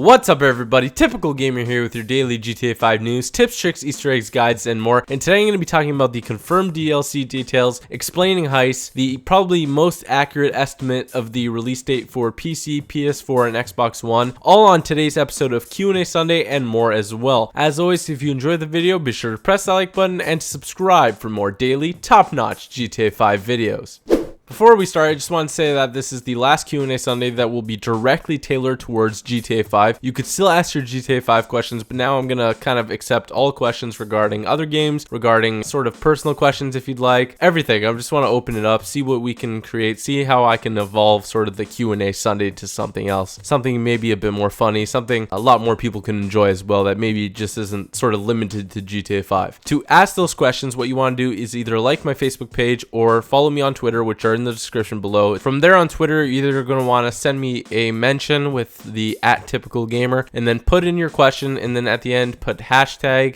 What's up everybody, Typical Gamer here with your daily GTA 5 news, tips, tricks, Easter eggs, guides, and more. And today I'm going to be talking about the confirmed DLC details, explaining Heists, the probably most accurate estimate of the release date for PC, PS4, and Xbox One, all on today's episode of Q&A Sunday and more as well. As always, if you enjoyed the video, be sure to press that like button and to subscribe for more daily, top-notch GTA 5 videos. Before we start, I just want to say that this is the last Q&A Sunday that will be directly tailored towards GTA 5. You could still ask your GTA 5 questions, but now I'm going to kind of accept all questions regarding other games, regarding sort of personal questions if you'd like, everything. I just want to open it up, see what we can create, see how I can evolve sort of the Q&A Sunday to something else, something maybe a bit more funny, something a lot more people can enjoy as well that maybe just isn't sort of limited to GTA 5. To ask those questions, what you want to do is either like my Facebook page or follow me on Twitter, which are in the description below. From there on Twitter, you're either going to want to send me a mention with the @typicalgamer and then put in your question, and then at the end put hashtag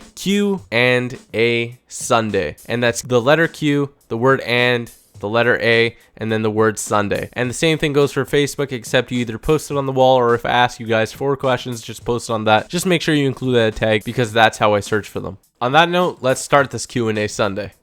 QandASunday, and that's the letter Q, the word and, the letter A, and then the word Sunday. And the same thing goes for Facebook, except you either post it on the wall, or if I ask you guys 4 questions, just post on that. Just make sure you include that tag because that's how I search for them. On that note, let's start this Q&A Sunday.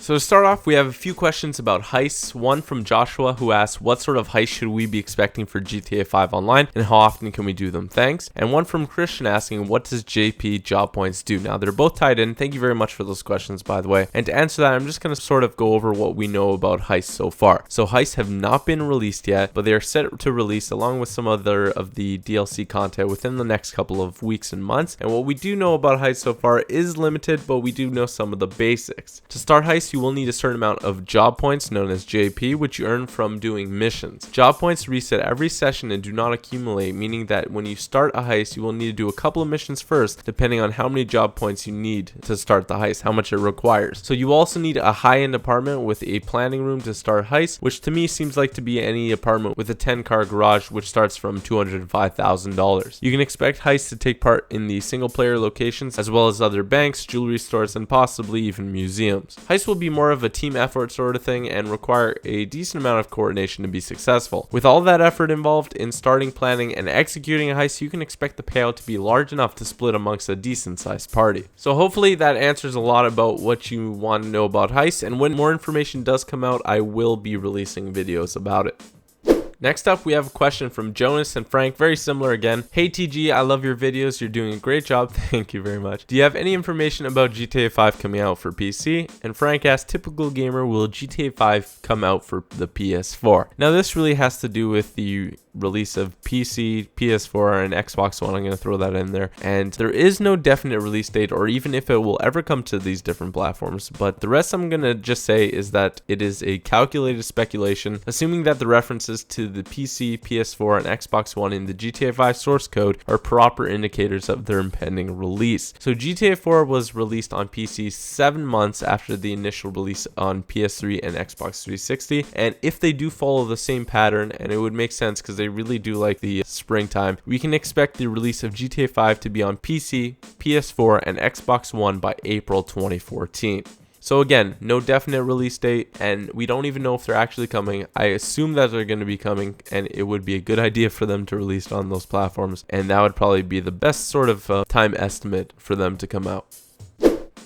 So to start off, we have a few questions about heists. One from Joshua, who asks, what sort of heist should we be expecting for GTA 5 Online, and how often can we do them? Thanks. And one from Christian asking, what does JP job points do? Now, they're both tied in. Thank you very much for those questions, by the way. And to answer that, I'm just going to sort of go over what we know about heists so far. So heists have not been released yet, but they are set to release along with some other of the DLC content within the next couple of weeks and months. And what we do know about heists so far is limited, but we do know some of the basics. To start heists, you will need a certain amount of job points known as JP, which you earn from doing missions. Job points reset every session and do not accumulate, meaning that when you start a heist, you will need to do a couple of missions first, depending on how many job points you need to start the heist, how much it requires. So you also need a high-end apartment with a planning room to start heist, which to me seems like to be any apartment with a 10-car garage, which starts from $205,000. You can expect heists to take part in the single-player locations, as well as other banks, jewelry stores, and possibly even museums. Heists will be more of a team effort sort of thing and require a decent amount of coordination to be successful. With all that effort involved in starting, planning, and executing a heist, you can expect the payout to be large enough to split amongst a decent sized party. So hopefully that answers a lot about what you want to know about heists, and when more information does come out, I will be releasing videos about it. Next up, we have a question from Jonas and Frank, very similar again. Hey TG, I love your videos, you're doing a great job, thank you very much. Do you have any information about GTA 5 coming out for PC? And Frank asked, Typical Gamer, will GTA 5 come out for the PS4? Now this really has to do with the release of PC, PS4, and Xbox One. I'm going to throw that in there. And there is no definite release date, or even if it will ever come to these different platforms. But the rest I'm going to just say is that it is a calculated speculation, assuming that the references to the PC, PS4, and Xbox One in the GTA 5 source code are proper indicators of their impending release. So GTA 4 was released on PC 7 months after the initial release on PS3 and Xbox 360. And if they do follow the same pattern, and it would make sense because they really do like the springtime, we can expect the release of GTA 5 to be on PC, PS4, and Xbox One by April 2014. So again, no definite release date, and we don't even know if they're actually coming. I assume that they're going to be coming, and it would be a good idea for them to release on those platforms, and that would probably be the best sort of time estimate for them to come out.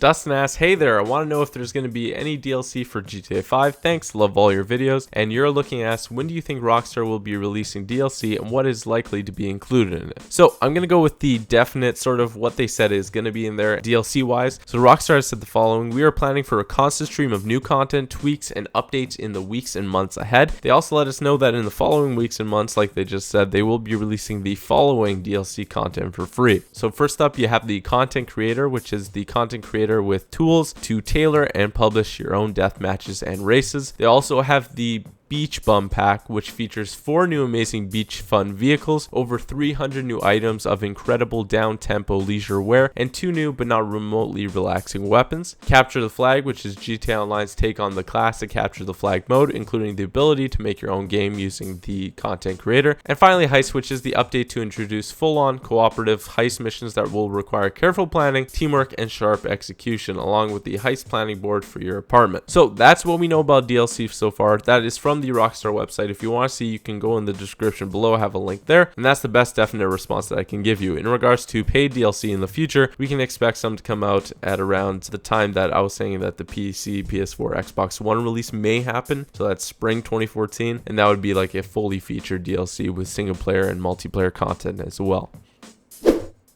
Dustin asks, hey there, I want to know if there's going to be any DLC for GTA 5. Thanks, love all your videos. And You're Looking asks, when do you think Rockstar will be releasing DLC, and what is likely to be included in it? So I'm going to go with the definite sort of what they said is going to be in there DLC wise. So Rockstar has said the following: we are planning for a constant stream of new content, tweaks, and updates in the weeks and months ahead. They also let us know that in the following weeks and months, like they just said, they will be releasing the following DLC content for free. So first up, you have the content creator, which is the content creator with tools to tailor and publish your own death matches and races. They also have the Beach Bum Pack, which features 4 new amazing beach fun vehicles, over 300 new items of incredible down-tempo leisure wear, and 2 new but not remotely relaxing weapons. Capture the Flag, which is GTA Online's take on the classic Capture the Flag mode, including the ability to make your own game using the content creator. And finally, Heist, which is the update to introduce full-on cooperative heist missions that will require careful planning, teamwork, and sharp execution, along with the heist planning board for your apartment. So that's what we know about DLC so far. That is from from the Rockstar website. If you want to see, you can go in the description below. I have a link there, and that's the best definite response that I can give you. In regards to paid DLC in the future, we can expect some to come out at around the time that I was saying that the PC, PS4, Xbox One release may happen. So that's spring 2014, and that would be like a fully featured DLC with single player and multiplayer content as well.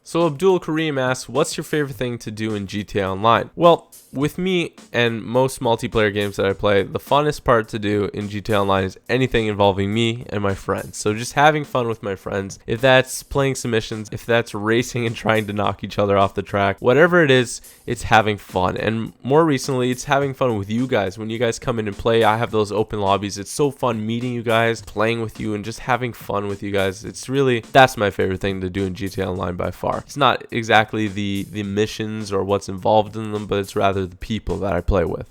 So Abdul Kareem asks, what's your favorite thing to do in GTA Online? Well, with me and most multiplayer games that I play, the funnest part to do in GTA Online is anything involving me and my friends. So just having fun with my friends, if that's playing some missions, if that's racing and trying to knock each other off the track, whatever it is, it's having fun. And more recently, it's having fun with you guys. When you guys come in and play, I have those open lobbies. It's so fun meeting you guys, playing with you, and just having fun with you guys. That's my favorite thing to do in GTA Online by far. It's not exactly the missions or what's involved in them, but it's rather the people that I play with.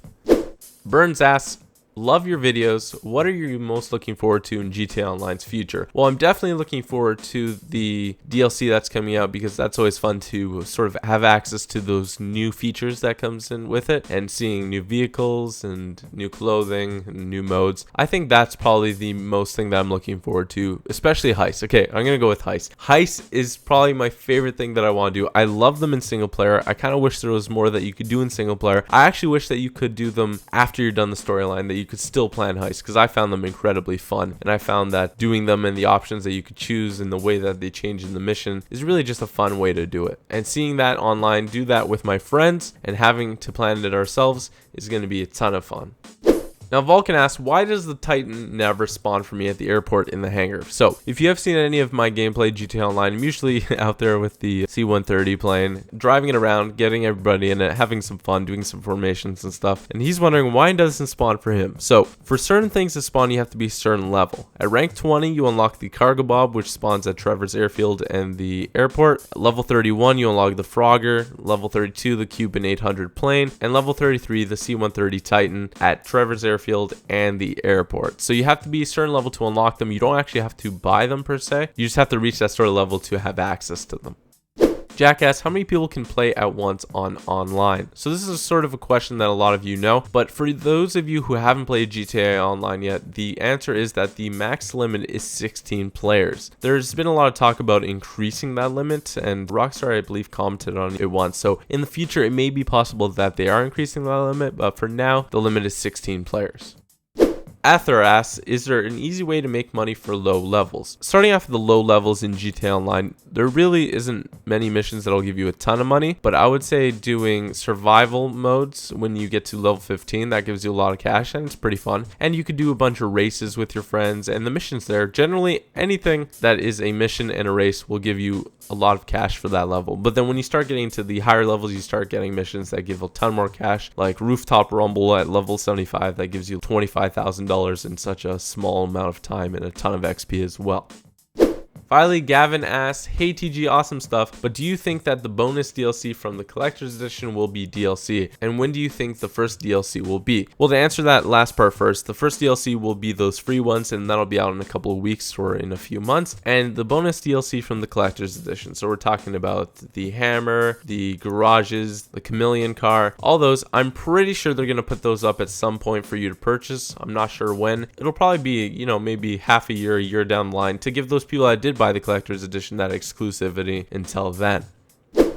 Burns asks, love your videos. What are you most looking forward to in GTA Online's future? Well, I'm definitely looking forward to the DLC that's coming out, because that's always fun to sort of have access to those new features that comes in with it, and seeing new vehicles and new clothing and new modes. I think that's probably the most thing that I'm looking forward to, especially Heists. Okay, I'm gonna go with Heists. Heists is probably my favorite thing that I want to do. I love them in single player. I kind of wish there was more that you could do in single player. I actually wish that you could do them after you're done the storyline, that you could still plan heists, because I found them incredibly fun, and I found that doing them and the options that you could choose and the way that they change in the mission is really just a fun way to do it. And seeing that online, do that with my friends and having to plan it ourselves is going to be a ton of fun. Now, Vulcan asks, why does the Titan never spawn for me at the airport in the hangar? So, if you have seen any of my gameplay GTA Online, I'm usually out there with the C-130 plane, driving it around, getting everybody in it, having some fun, doing some formations and stuff. And he's wondering why it doesn't spawn for him. So, for certain things to spawn, you have to be a certain level. At rank 20, you unlock the Cargo Bob, which spawns at Trevor's Airfield and the airport. At level 31, you unlock the Frogger. Level 32, the Cuban 800 plane. And level 33, the C-130 Titan at Trevor's Airfield and the airport. So you have to be a certain level to unlock them. You don't actually have to buy them per se. You just have to reach that sort of level to have access to them. Jack asks, how many people can play at once on online? So this is sort of a question that a lot of you know, but for those of you who haven't played GTA Online yet, the answer is that the max limit is 16 players. There's been a lot of talk about increasing that limit, and Rockstar, I believe, commented on it once. So in the future, it may be possible that they are increasing that limit, but for now, the limit is 16 players. Ather asks, is there an easy way to make money for low levels? Starting off with the low levels in GTA Online, there really isn't many missions that'll give you a ton of money, but I would say doing survival modes when you get to level 15, that gives you a lot of cash, and it's pretty fun. And you could do a bunch of races with your friends, and the missions there, generally anything that is a mission and a race will give you a lot of cash for that level. But then when you start getting to the higher levels, you start getting missions that give a ton more cash, like Rooftop Rumble at level 75, that gives you $25,000 in such a small amount of time and a ton of XP as well. Finally, Gavin asks, hey TG, awesome stuff, but do you think that the bonus DLC from the collector's edition will be DLC? And when do you think the first DLC will be? Well, to answer that last part first, the first DLC will be those free ones, and that'll be out in a couple of weeks or in a few months. And the bonus DLC from the collector's edition, so we're talking about the hammer, the garages, the chameleon car, all those, I'm pretty sure they're going to put those up at some point for you to purchase. I'm not sure when. It'll probably be, maybe half a year down the line, to give those people that did buy the collector's edition that exclusivity until then.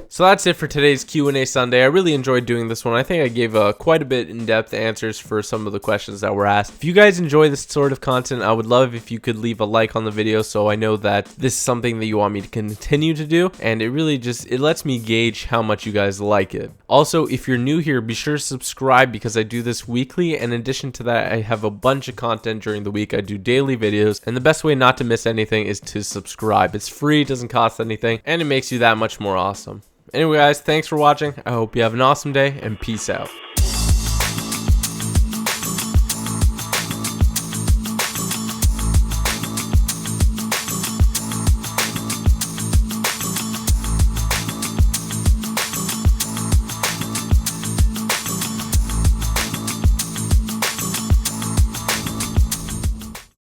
So that's it for today's Q&A Sunday. I really enjoyed doing this one. I think I gave quite a bit in-depth answers for some of the questions that were asked. If you guys enjoy this sort of content, I would love if you could leave a like on the video so I know that this is something that you want me to continue to do, and it really it lets me gauge how much you guys like it. Also, if you're new here, be sure to subscribe because I do this weekly, and in addition to that, I have a bunch of content during the week. I do daily videos, and the best way not to miss anything is to subscribe. It's free, it doesn't cost anything, and it makes you that much more awesome. Anyway guys, thanks for watching. I hope you have an awesome day, and peace out.